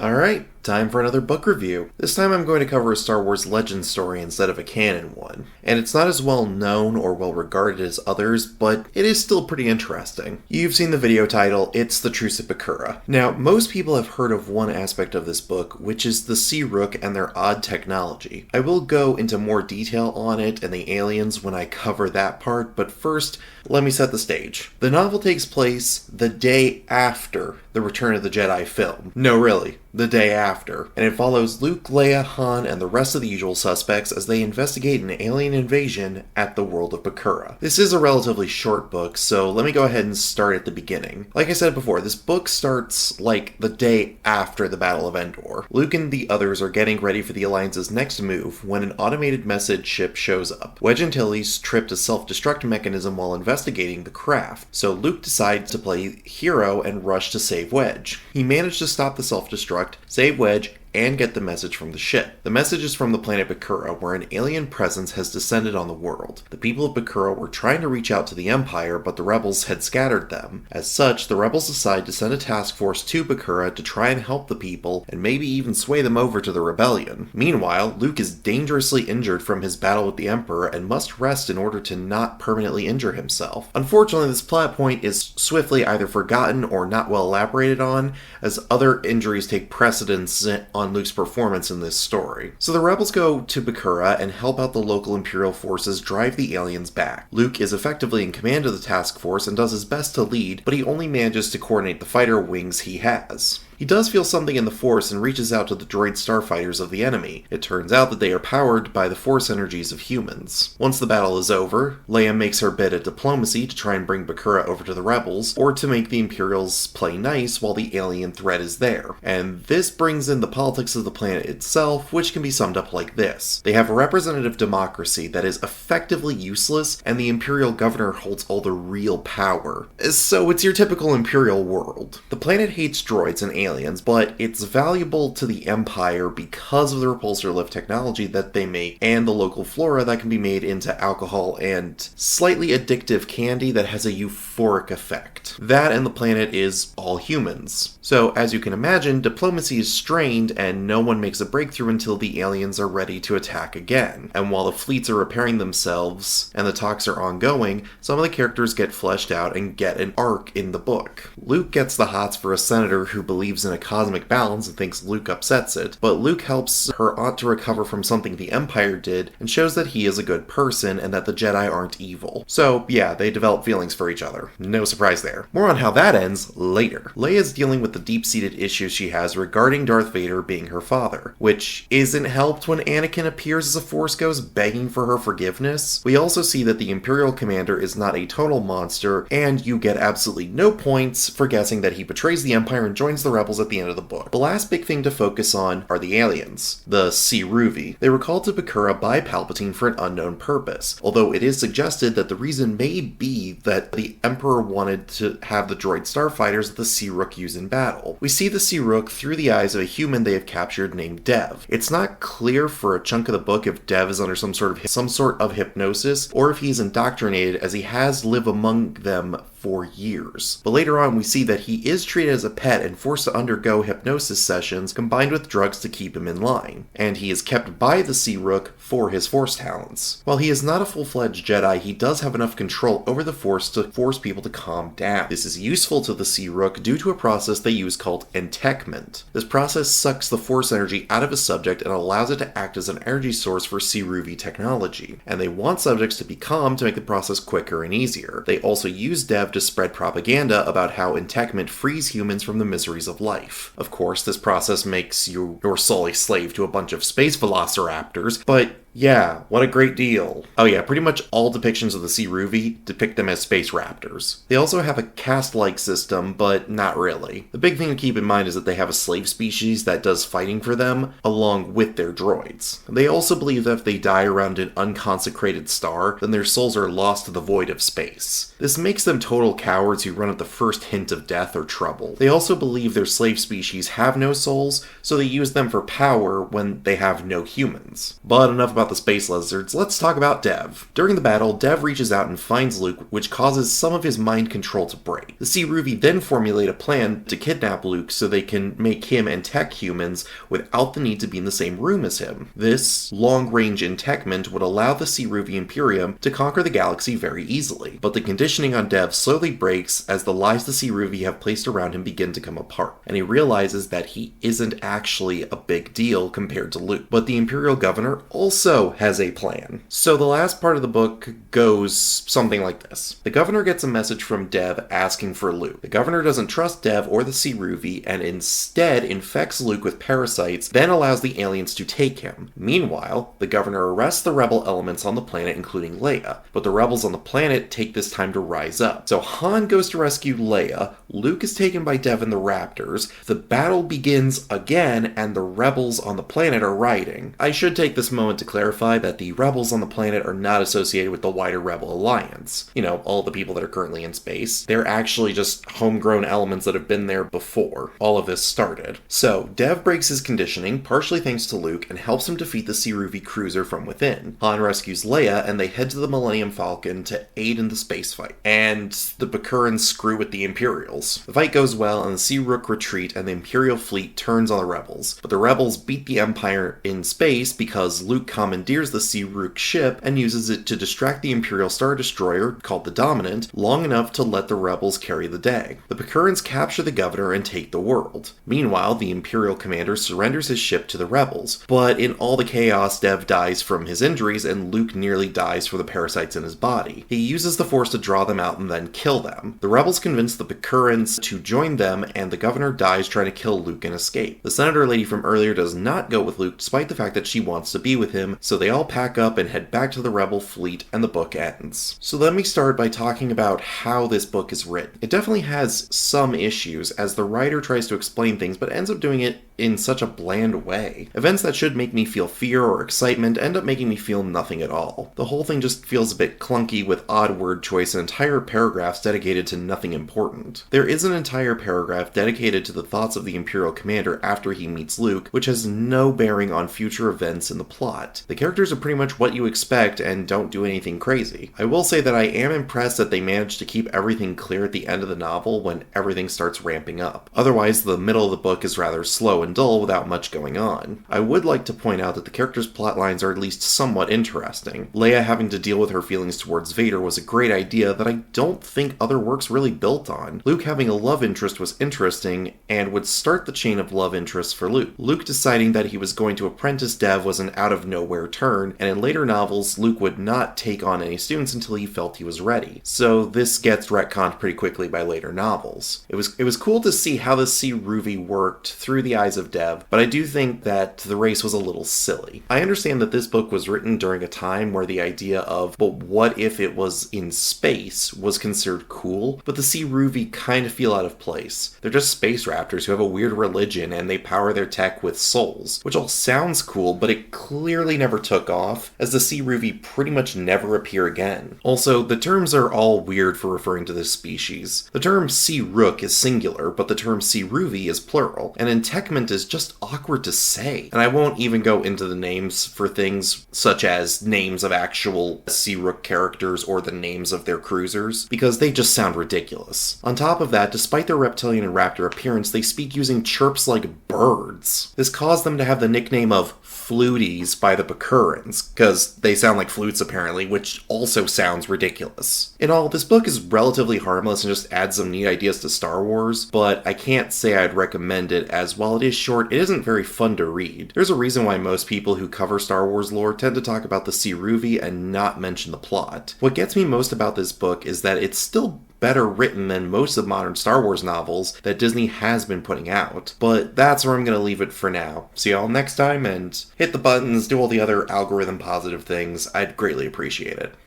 Alright, time for another book review. This time I'm going to cover a Star Wars Legends story instead of a canon one. And it's not as well known or well regarded as others, but it is still pretty interesting. You've seen the video title, it's the Truce at Bakura. Now, most people have heard of one aspect of this book, which is the Ssi-Ruuk and their odd technology. I will go into more detail on it and the aliens when I cover that part, but first, let me set the stage. The novel takes place the day after the Return of the Jedi film. No, really, the day after. And it follows Luke, Leia, Han, and the rest of the usual suspects as they investigate an alien invasion at the world of Bakura. This is a relatively short book, so let me go ahead and start at the beginning. Like I said before, this book starts like the day after the Battle of Endor. Luke and the others are getting ready for the Alliance's next move when an automated message ship shows up. Wedge and Tilly's tripped a self-destruct mechanism while investigating the craft, so Luke decides to play hero and rush to save Wedge. He managed to stop the self-destruct, save Wedge, and get the message from the ship. The message is from the planet Bakura, where an alien presence has descended on the world. The people of Bakura were trying to reach out to the Empire, but the rebels had scattered them. As such, the rebels decide to send a task force to Bakura to try and help the people, and maybe even sway them over to the rebellion. Meanwhile, Luke is dangerously injured from his battle with the Emperor and must rest in order to not permanently injure himself. Unfortunately, this plot point is swiftly either forgotten or not well elaborated on, as other injuries take precedence on Luke's performance in this story. So the rebels go to Bakura and help out the local Imperial forces drive the aliens back. Luke is effectively in command of the task force and does his best to lead, but he only manages to coordinate the fighter wings he has. He does feel something in the Force and reaches out to the droid starfighters of the enemy. It turns out that they are powered by the Force energies of humans. Once the battle is over, Leia makes her bid at diplomacy to try and bring Bakura over to the rebels, or to make the Imperials play nice while the alien threat is there. And this brings in the politics of the planet itself, which can be summed up like this. They have a representative democracy that is effectively useless, and the Imperial governor holds all the real power. So it's your typical Imperial world. The planet hates droids and aliens, but it's valuable to the Empire because of the repulsor lift technology that they make and the local flora that can be made into alcohol and slightly addictive candy that has a euphoric effect. That and the planet is all humans. So, as you can imagine, diplomacy is strained and no one makes a breakthrough until the aliens are ready to attack again. And while the fleets are repairing themselves and the talks are ongoing, some of the characters get fleshed out and get an arc in the book. Luke gets the hots for a senator who believes in a cosmic balance and thinks Luke upsets it, but Luke helps her aunt to recover from something the Empire did and shows that he is a good person and that the Jedi aren't evil. So yeah, they develop feelings for each other. No surprise there. More on how that ends later. Leia's dealing with the deep-seated issues she has regarding Darth Vader being her father, which isn't helped when Anakin appears as a Force ghost begging for her forgiveness. We also see that the Imperial commander is not a total monster, and you get absolutely no points for guessing that he betrays the Empire and joins the rebels at the end of the book. The last big thing to focus on are the aliens, the Ssi-Ruvi. They were called to Bakura by Palpatine for an unknown purpose, although it is suggested that the reason may be that the Emperor wanted to have the droid starfighters that the Ssi-Ruuk use in battle. We see the Ssi-Ruuk through the eyes of a human they have captured named Dev. It's not clear for a chunk of the book if Dev is under some sort of hypnosis, or if he's indoctrinated, as he has lived among them for years. But later on we see that he is treated as a pet and forced to undergo hypnosis sessions combined with drugs to keep him in line, and he is kept by the Ssi-Ruuk for his Force talents. While he is not a full-fledged Jedi, he does have enough control over the Force to force people to calm down. This is useful to the Ssi-Ruuk due to a process they use called entekment. This process sucks the Force energy out of a subject and allows it to act as an energy source for Ssi-Ruvi technology, and they want subjects to be calm to make the process quicker and easier. They also use Dev to spread propaganda about how entekment frees humans from the miseries of life. Of course, this process makes your soul a slave to a bunch of space velociraptors, but yeah, what a great deal. Oh yeah, pretty much all depictions of the Ssi-Ruvi depict them as space raptors. They also have a caste-like system, but not really. The big thing to keep in mind is that they have a slave species that does fighting for them, along with their droids. They also believe that if they die around an unconsecrated star, then their souls are lost to the void of space. This makes them total cowards who run at the first hint of death or trouble. They also believe their slave species have no souls, so they use them for power when they have no humans. But enough about about the space lizards, let's talk about Dev. During the battle, Dev reaches out and finds Luke, which causes some of his mind control to break. The Ssi-Ruvi then formulate a plan to kidnap Luke so they can make him and tech humans without the need to be in the same room as him. This long-range entechment would allow the Ssi-Ruvi Imperium to conquer the galaxy very easily, but the conditioning on Dev slowly breaks as the lies the Ssi-Ruvi have placed around him begin to come apart, and he realizes that he isn't actually a big deal compared to Luke. But the Imperial Governor also has a plan. So the last part of the book goes something like this. The Governor gets a message from Dev asking for Luke. The Governor doesn't trust Dev or the Ssi-Ruvi and instead infects Luke with parasites, then allows the aliens to take him. Meanwhile, the Governor arrests the rebel elements on the planet, including Leia, but the rebels on the planet take this time to rise up. So Han goes to rescue Leia, Luke is taken by Dev and the Raptors, the battle begins again, and the rebels on the planet are rioting. I should take this moment to clarify that the rebels on the planet are not associated with the wider Rebel Alliance. You know, all the people that are currently in space. They're actually just homegrown elements that have been there before all of this started. So, Dev breaks his conditioning, partially thanks to Luke, and helps him defeat the Ssi-Ruvi cruiser from within. Han rescues Leia, and they head to the Millennium Falcon to aid in the space fight. And the Bakurans screw with the Imperials. The fight goes well, and the Ssi-Ruuk retreat, and the Imperial fleet turns on the rebels. But the rebels beat the Empire in space because Luke commandeers the Ssi-Ruuk ship and uses it to distract the Imperial Star Destroyer, called the Dominant, long enough to let the rebels carry the day. The Bakurans capture the governor and take the world. Meanwhile, the Imperial commander surrenders his ship to the rebels, but in all the chaos, Dev dies from his injuries and Luke nearly dies from the parasites in his body. He uses the Force to draw them out and then kill them. The rebels convince the Bakurans to join them, and the governor dies trying to kill Luke and escape. The senator lady from earlier does not go with Luke despite the fact that she wants to be with him, so they all pack up and head back to the rebel fleet, and the book ends. So let me start by talking about how this book is written. It definitely has some issues as the writer tries to explain things but ends up doing it in such a bland way. Events that should make me feel fear or excitement end up making me feel nothing at all. The whole thing just feels a bit clunky with odd word choice and entire paragraphs dedicated to nothing important. There is an entire paragraph dedicated to the thoughts of the Imperial commander after he meets Luke, which has no bearing on future events in the plot. The characters are pretty much what you expect and don't do anything crazy. I will say that I am impressed that they managed to keep everything clear at the end of the novel when everything starts ramping up. Otherwise, the middle of the book is rather slow and dull without much going on. I would like to point out that the characters' plot lines are at least somewhat interesting. Leia having to deal with her feelings towards Vader was a great idea that I don't think other works really built on. Luke having a love interest was interesting and would start the chain of love interests for Luke. Luke deciding that he was going to apprentice Dev was an out-of-nowhere turn, and in later novels, Luke would not take on any students until he felt he was ready. So this gets retconned pretty quickly by later novels. It was cool to see how the Ssi-Ruvi worked through the eyes of Dev, but I do think that the race was a little silly. I understand that this book was written during a time where the idea of, but what if it was in space, was considered cool, but the Ssi-Ruvi kind of feel out of place. They're just space raptors who have a weird religion and they power their tech with souls, which all sounds cool, but it clearly never took off, as the Ssi-Ruvi pretty much never appear again. Also, the terms are all weird for referring to this species. The term Ssi-Ruuk is singular, but the term Ssi-Ruvi is plural, and entechment is just awkward to say. And I won't even go into the names for things such as names of actual Ssi-Ruuk characters or the names of their cruisers, because they just sound ridiculous. On top of that, despite their reptilian and raptor appearance, they speak using chirps like birds. This caused them to have the nickname of Fluties by the Bakurans, because they sound like flutes apparently, which also sounds ridiculous. In all, this book is relatively harmless and just adds some neat ideas to Star Wars, but I can't say I'd recommend it, as while it is short, it isn't very fun to read. There's a reason why most people who cover Star Wars lore tend to talk about the Ssi-Ruvi and not mention the plot. What gets me most about this book is that it's still better written than most of modern Star Wars novels that Disney has been putting out. But that's where I'm going to leave it for now. See y'all next time, and hit the buttons, do all the other algorithm positive things. I'd greatly appreciate it.